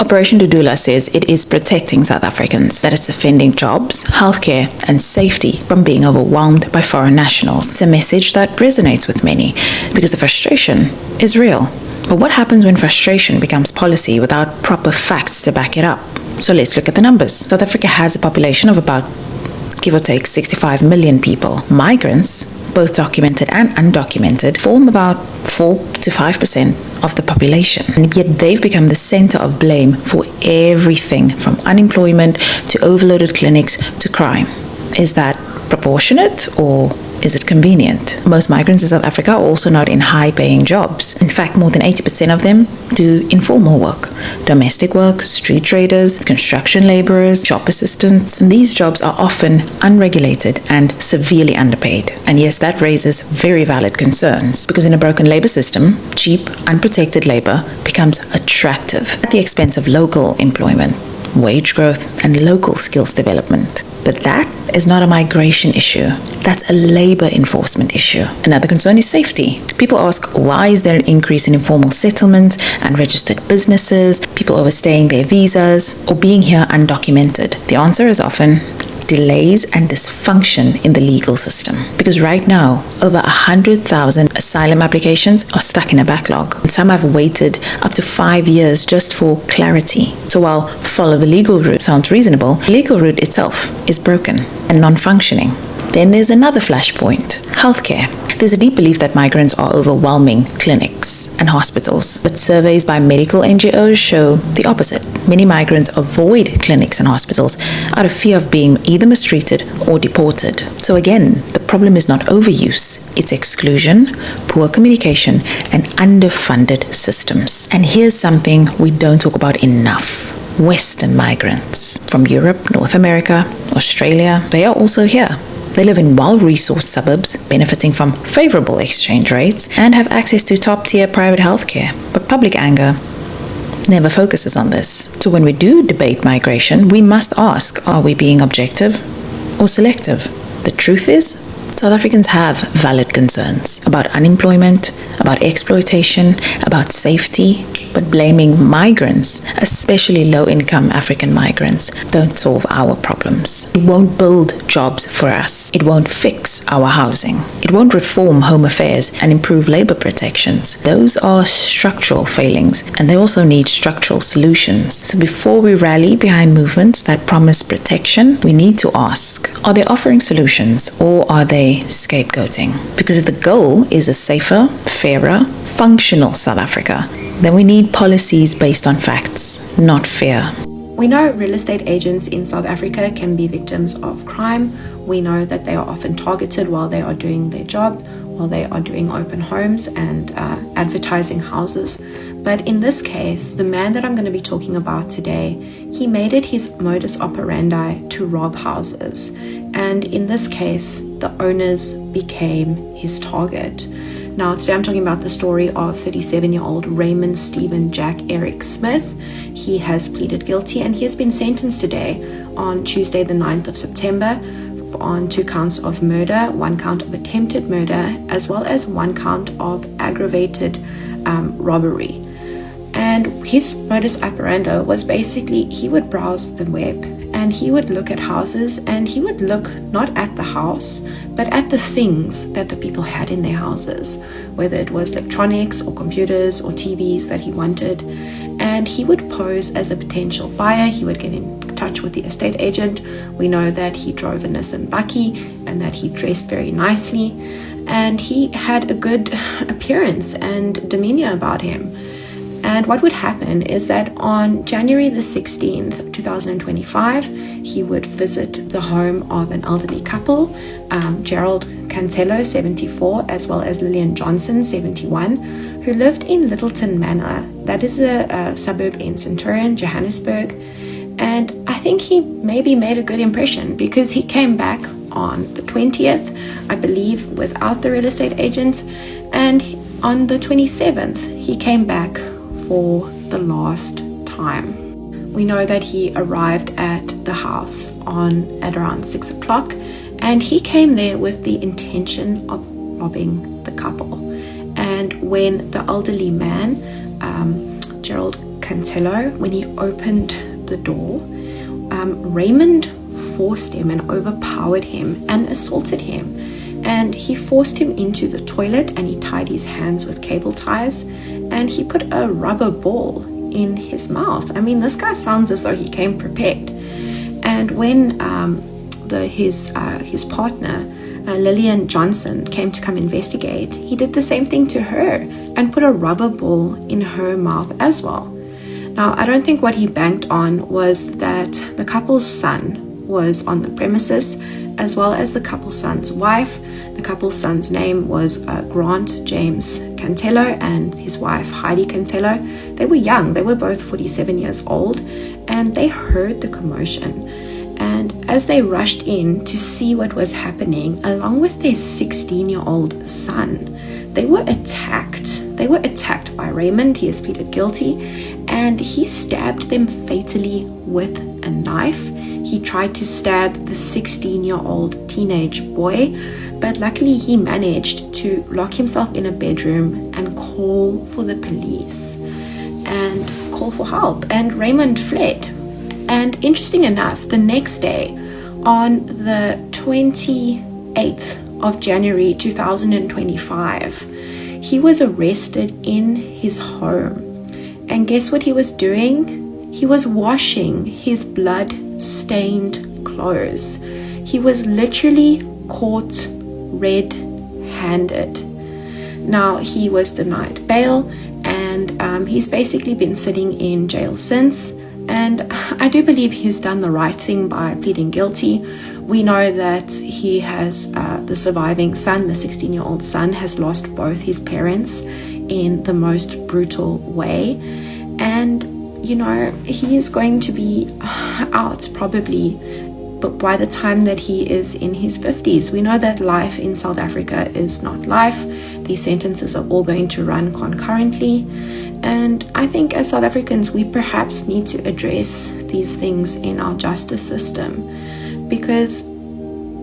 Operation Dudula says it is protecting South Africans, that it's defending jobs, healthcare, and safety from being overwhelmed by foreign nationals. It's a message that resonates with many because the frustration is real. But what happens when frustration becomes policy without proper facts to back it up? So let's look at the numbers. South Africa has a population of about, give or take, 65 million people. Migrants, both documented and undocumented, form about 4 to 5% of the population. And yet they've become the center of blame for everything from unemployment to overloaded clinics to crime. Is that proportionate or is it convenient? Most migrants in South Africa are also not in high-paying jobs. In fact, more than 80% of them do informal work, domestic work, street traders, construction laborers, shop assistants. And these jobs are often unregulated and severely underpaid. And yes, that raises very valid concerns because in a broken labor system, cheap, unprotected labor becomes attractive at the expense of local employment, wage growth, and local skills development. But that is not a migration issue. That's a labor enforcement issue. Another concern is safety. People ask, why is there an increase in informal settlements and registered businesses, people overstaying their visas, or being here undocumented? The answer is often delays and dysfunction in the legal system. Because right now, over 100,000 asylum applications are stuck in a backlog. And some have waited up to 5 years just for clarity. So while follow the legal route sounds reasonable, the legal route itself is broken and non-functioning. Then there's another flashpoint, healthcare. There's a deep belief that migrants are overwhelming clinics and hospitals, but surveys by medical NGOs show the opposite. Many migrants avoid clinics and hospitals out of fear of being either mistreated or deported. So again, the problem is not overuse, it's exclusion, poor communication, and underfunded systems. And here's something we don't talk about enough. Western migrants from Europe, North America, Australia, they are also here. They live in well-resourced suburbs, benefiting from favorable exchange rates, and have access to top-tier private healthcare. But public anger never focuses on this. So when we do debate migration, we must ask, are we being objective or selective? The truth is, South Africans have valid concerns about unemployment, about exploitation, about safety, but blaming migrants, especially low-income African migrants, don't solve our problems. It won't build jobs for us. It won't fix our housing. It won't reform home affairs and improve labor protections. Those are structural failings, and they also need structural solutions. So before we rally behind movements that promise protection, we need to ask, are they offering solutions or are they scapegoating? Because if the goal is a safer, fairer, functional South Africa, then we need policies based on facts, not fear. We know real estate agents in South Africa can be victims of crime. We know that they are often targeted while they are doing their job, while they are doing open homes and advertising houses. But in this case, the man that I'm going to be talking about today, he made it his modus operandi to rob houses. And in this case, the owners became his target. Now, today I'm talking about the story of 37-year-old Raymond Stephen Jack Eric Smith. He has pleaded guilty and he has been sentenced today on Tuesday, the 9th of September, on 2 counts of murder, 1 count of attempted murder, as well as 1 count of aggravated robbery. And his modus operandi was basically he would browse the web and he would look at houses and he would look not at the house but at the things that the people had in their houses, whether it was electronics or computers or TVs that he wanted. And he would pose as a potential buyer. He would get in touch with the estate agent. We know that he drove a Nissan Bakkie and that he dressed very nicely and he had a good appearance and demeanor about him. And what would happen is that on January the 16th, 2025, he would visit the home of an elderly couple, Gerald Cancelo, 74, as well as Lillian Johnson, 71, who lived in Littleton Manor. That is a suburb in Centurion, Johannesburg. And I think he maybe made a good impression because he came back on the 20th, I believe, without the real estate agents. And on the 27th, he came back for the last time. We know that he arrived at the house at around 6 o'clock and he came there with the intention of robbing the couple. And when the elderly man, Gerald Cantello, when he opened the door, Raymond forced him and overpowered him and assaulted him. And he forced him into the toilet and he tied his hands with cable ties and he put a rubber ball in his mouth. I mean, this guy sounds as though he came prepared. And when his partner, Lillian Johnson, came to come investigate, he did the same thing to her and put a rubber ball in her mouth as well. Now, I don't think what he banked on was that the couple's son was on the premises, as well as the couple's son's wife. The couple's son's name was Grant James Cantello and his wife Heidi Cantello. They were young, they were both 47 years old, and they heard the commotion. And as they rushed in to see what was happening, along with their 16-year-old son, they were attacked. They were attacked by Raymond. He has pleaded guilty, and he stabbed them fatally with a knife. He tried to stab the 16-year-old teenage boy, but luckily he managed to lock himself in a bedroom and call for the police and call for help. And Raymond fled. And interesting enough, the next day, on the 28th of January 2025, he was arrested in his home. And guess what he was doing? He was washing his blood-stained clothes. He was literally caught red-handed. Now, he was denied bail, and he's basically been sitting in jail since. And I do believe he's done the right thing by pleading guilty. We know that he has the surviving son, the 16-year-old son, has lost both his parents in the most brutal way. And, you know, he is going to be out probably, but by the time that he is in his 50s. We know that life in South Africa is not life. These sentences are all going to run concurrently. And I think as South Africans, we perhaps need to address these things in our justice system, because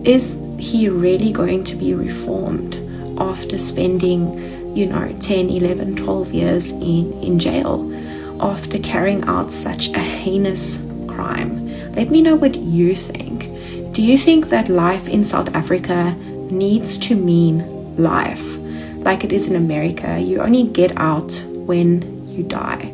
is he really going to be reformed after spending, 10, 11, 12 years in jail, after carrying out such a heinous crime? Let me know what you think. Do you think that life in South Africa needs to mean life like it is in America? You only get out when you die.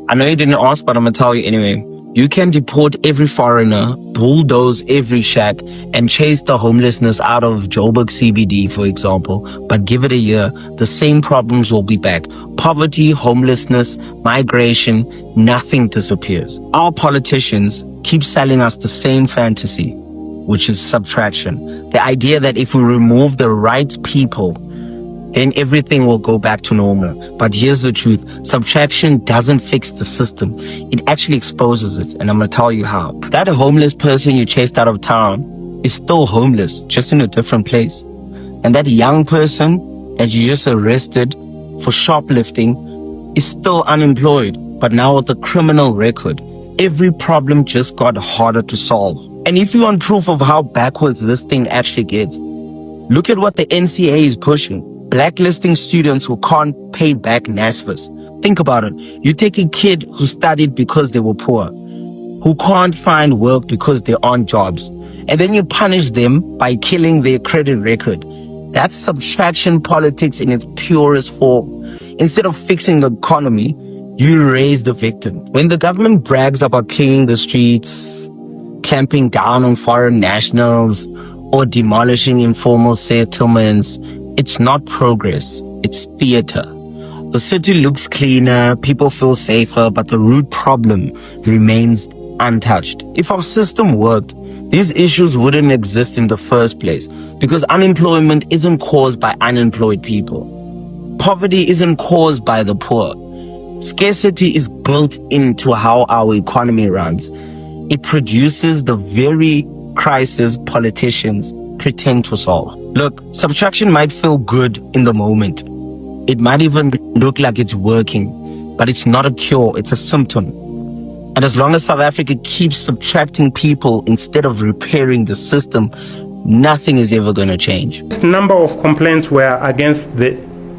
I know you didn't ask, but I'm gonna tell you anyway. You can deport every foreigner, bulldoze every shack, and chase the homelessness out of Joburg CBD, for example. But give it a year, the same problems will be back. Poverty, homelessness, migration, nothing disappears. Our politicians keep selling us the same fantasy, which is subtraction. The idea that if we remove the right people, then everything will go back to normal. But here's the truth. Subtraction doesn't fix the system. It actually exposes it. And I'm going to tell you how. That homeless person you chased out of town is still homeless, just in a different place. And that young person that you just arrested for shoplifting is still unemployed, but now with a criminal record. Every problem just got harder to solve. And if you want proof of how backwards this thing actually gets, look at what the NCA is pushing. Blacklisting students who can't pay back NSFAS. Think about it. You take a kid who studied because they were poor, who can't find work because they aren't jobs, and then you punish them by killing their credit record. That's subtraction politics in its purest form. Instead of fixing the economy, you raise the victim. When the government brags about cleaning the streets, clamping down on foreign nationals, or demolishing informal settlements, it's not progress, it's theater. The city looks cleaner, people feel safer, but the root problem remains untouched. If our system worked, these issues wouldn't exist in the first place, because unemployment isn't caused by unemployed people. Poverty isn't caused by the poor. Scarcity is built into how our economy runs. It produces the very crisis politicians pretend to solve. Look, subtraction might feel good in the moment. It might even look like it's working, but it's not a cure, it's a symptom. And as long as South Africa keeps subtracting people instead of repairing the system, nothing is ever going to change. A number of complaints were against the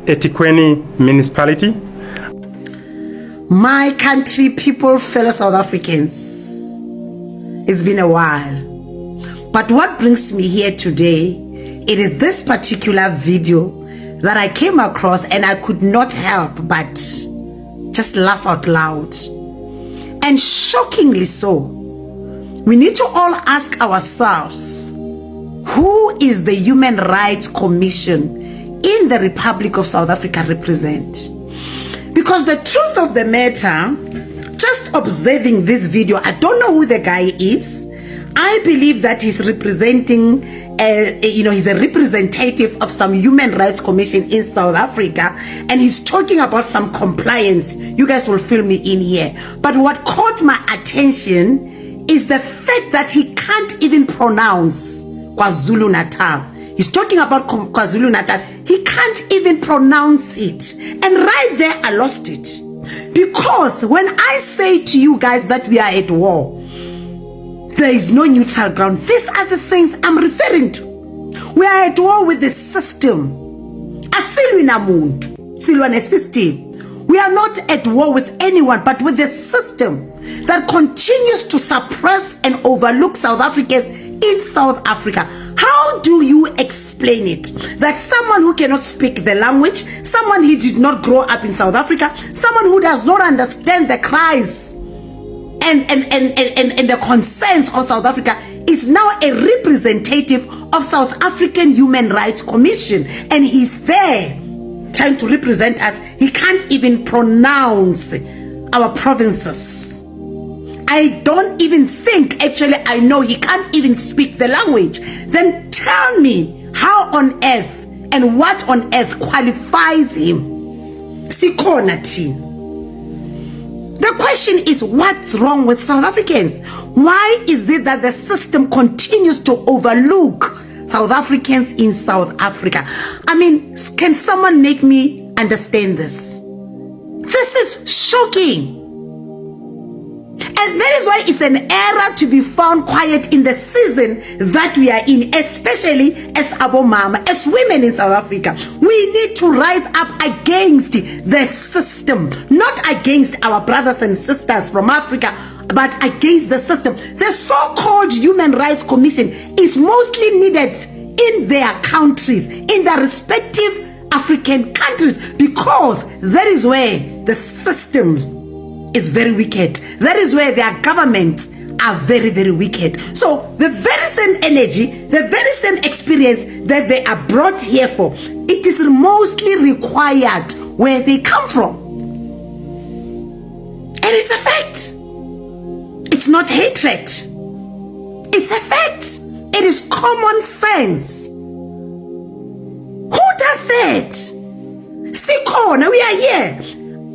eThekwini municipality. My country, people, fellow South Africans, it's been a while. But what brings me here today, it is this particular video that I came across and I could not help but just laugh out loud. And shockingly so, we need to all ask ourselves, who is the Human Rights Commission in the Republic of South Africa represent? Because the truth of the matter, just observing this video, I don't know who the guy is. I believe that he's representing, he's a representative of some Human Rights Commission in South Africa, and he's talking about some compliance. You guys will fill me in here. But what caught my attention is the fact that he can't even pronounce KwaZulu-Natal. He's talking about KwaZulu-Natal. He can't even pronounce it. And right there, I lost it. Because when I say to you guys that we are at war, there is no neutral ground. These are the things I'm referring to. We are at war with the system. System. We are not at war with anyone, but with the system that continues to suppress and overlook South Africans in South Africa. How do you explain it? That someone who cannot speak the language, someone who did not grow up in South Africa, someone who does not understand the cries and the concerns of South Africa is now a representative of South African Human Rights Commission, and he's there trying to represent us. He can't even pronounce our provinces. I don't even think, actually I know he can't even speak the language. Then tell me how on earth and what on earth qualifies him? Sikhona thina. The question is, what's wrong with South Africans? Why is it that the system continues to overlook South Africans in South Africa? I mean, can someone make me understand this? This is shocking. And that is why it's an error to be found quiet in the season that we are in, especially as Abomama, as women in South Africa. We need to rise up against the system, not against our brothers and sisters from Africa, but against the system. The so-called Human Rights Commission is mostly needed in their countries, in their respective African countries, because that is where the system is very wicked. That is where their governments are very, very wicked. So the very same energy, the very same experience that they are brought here for, it is mostly required where they come from. And it's a fact. It's not hatred. It's a fact. It is common sense. Who does that? Sikhona, we are here.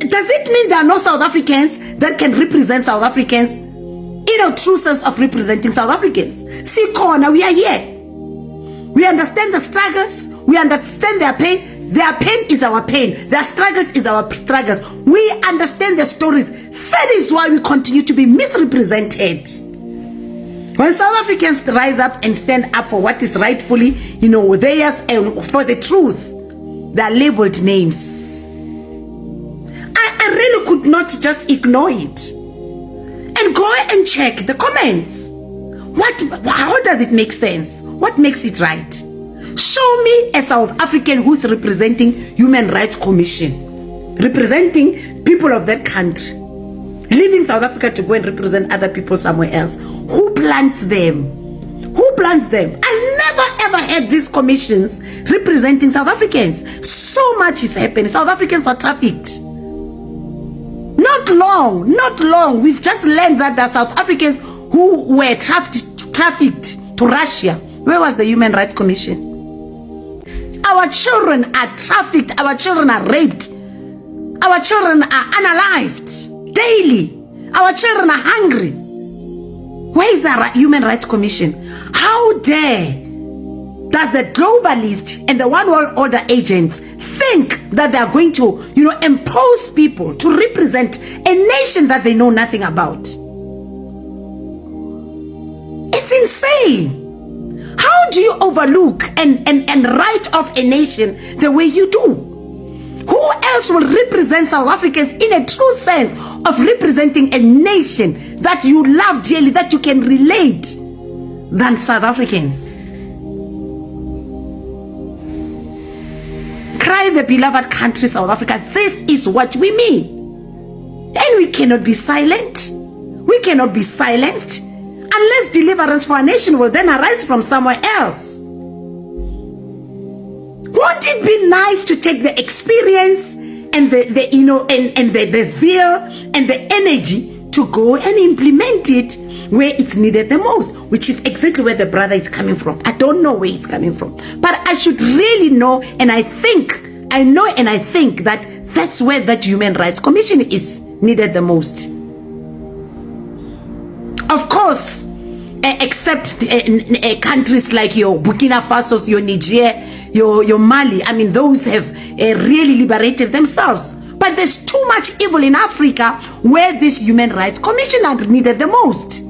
Does it mean there are no South Africans that can represent South Africans in a true sense of representing South Africans? Sikhona, we are here. We understand the struggles. We understand their pain. Their pain is our pain. Their struggles is our struggles. We understand their stories. That is why we continue to be misrepresented. When South Africans rise up and stand up for what is rightfully, theirs and for the truth, they are labeled names. I really could not just ignore it. And go and check the comments. How does it make sense? What makes it right? Show me a South African who's representing Human Rights Commission, representing people of that country, leaving South Africa to go and represent other people somewhere else. Who plants them? Who plants them? I never ever had these commissions representing South Africans. So much is happening. South Africans are trafficked. Not long. We've just learned that there are South Africans who were trafficked to Russia. Where was the Human Rights Commission? Our children are trafficked. Our children are raped. Our children are unalived daily. Our children are hungry. Where is the Human Rights Commission? How dare does the globalist and the one world order agents think that they are going to, impose people to represent a nation that they know nothing about? It's insane. How do you overlook and write off a nation the way you do? Who else will represent South Africans in a true sense of representing a nation that you love dearly, that you can relate, than South Africans? Cry the beloved country, South Africa. This is what we mean. And we cannot be silent. We cannot be silenced unless deliverance for our nation will then arise from somewhere else. Won't it be nice to take the experience and the zeal and the energy to go and implement it where it's needed the most, which is exactly where the brother is coming from. I don't know where he's coming from, but I should really know, and I think that that's where that Human Rights Commission is needed the most. Of course, except countries like your Burkina Faso, your Niger, your Mali. I mean, those have really liberated themselves. But there's too much evil in Africa where this Human Rights Commission are needed the most.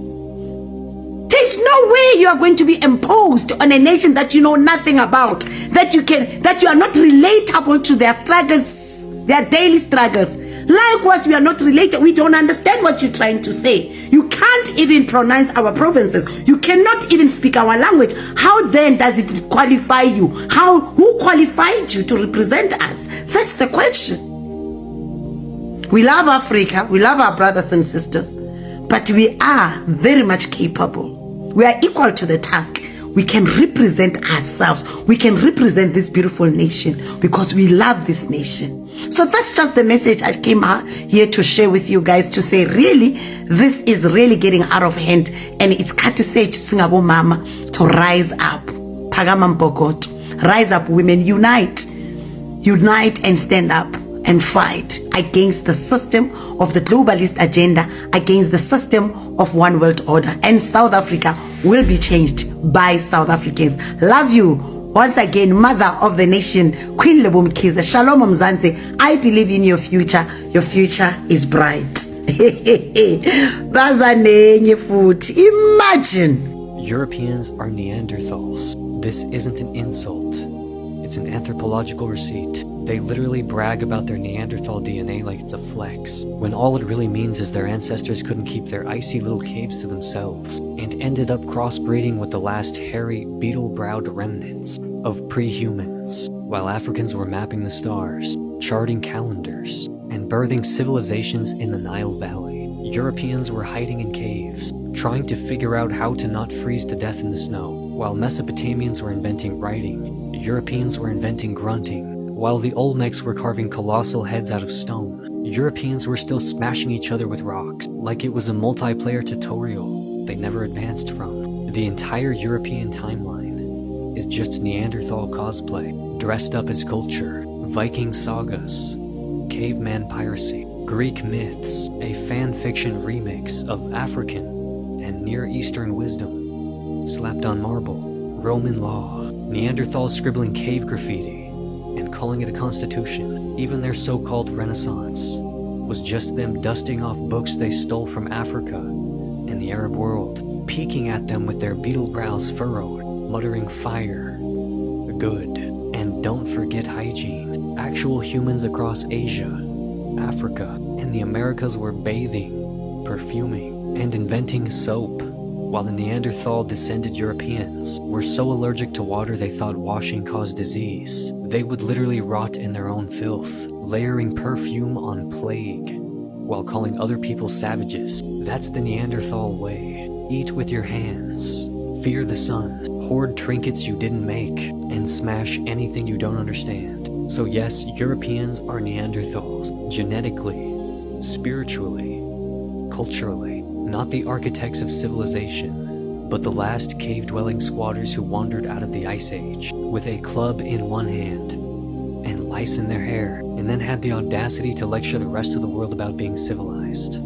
There's no way you are going to be imposed on a nation that you know nothing about, that you are not relatable to their struggles, their daily struggles. Likewise, we are not related. We don't understand what you're trying to say. You can't even pronounce our provinces. You cannot even speak our language. How then does it qualify you? Who qualified you to represent us? That's the question. We love Africa. We love our brothers and sisters. But we are very much capable. We are equal to the task. We can represent ourselves. We can represent this beautiful nation because we love this nation. So that's just the message I came here to share with you guys, to say really, this is really getting out of hand, and it's got to say to Singapore Mama to rise up. Pagamam Bogot. Rise up, women, unite. Unite and stand up and fight against the system of the globalist agenda, against the system of one world order. And South Africa will be changed by South Africans. Love you. Once again, mother of the nation, Queen Lebo Mkhize. Shalom Mzansi. I believe in your future. Your future is bright. Imagine. Europeans are Neanderthals. This isn't an insult. It's an anthropological receipt. They literally brag about their Neanderthal DNA like it's a flex, when all it really means is their ancestors couldn't keep their icy little caves to themselves, and ended up crossbreeding with the last hairy, beetle-browed remnants of pre-humans, while Africans were mapping the stars, charting calendars, and birthing civilizations in the Nile Valley. Europeans were hiding in caves, trying to figure out how to not freeze to death in the snow, while Mesopotamians were inventing writing, Europeans were inventing grunting, while the Olmecs were carving colossal heads out of stone. Europeans were still smashing each other with rocks, like it was a multiplayer tutorial they never advanced from. The entire European timeline is just Neanderthal cosplay, dressed up as culture, Viking sagas, caveman piracy, Greek myths, a fan fiction remix of African and Near Eastern wisdom, slapped on marble, Roman law, Neanderthals scribbling cave graffiti, and calling it a constitution. Even their so-called Renaissance was just them dusting off books they stole from Africa and the Arab world, peeking at them with their beetle brows furrowed, muttering fire, good, and don't forget hygiene. Actual humans across Asia, Africa, and the Americas were bathing, perfuming, and inventing soap, while the Neanderthal-descended Europeans were so allergic to water they thought washing caused disease. They would literally rot in their own filth, layering perfume on plague, while calling other people savages. That's the Neanderthal way. Eat with your hands, fear the sun, hoard trinkets you didn't make, and smash anything you don't understand. So yes, Europeans are Neanderthals, genetically, spiritually, culturally. Not the architects of civilization, but the last cave-dwelling squatters who wandered out of the Ice Age with a club in one hand and lice in their hair, and then had the audacity to lecture the rest of the world about being civilized.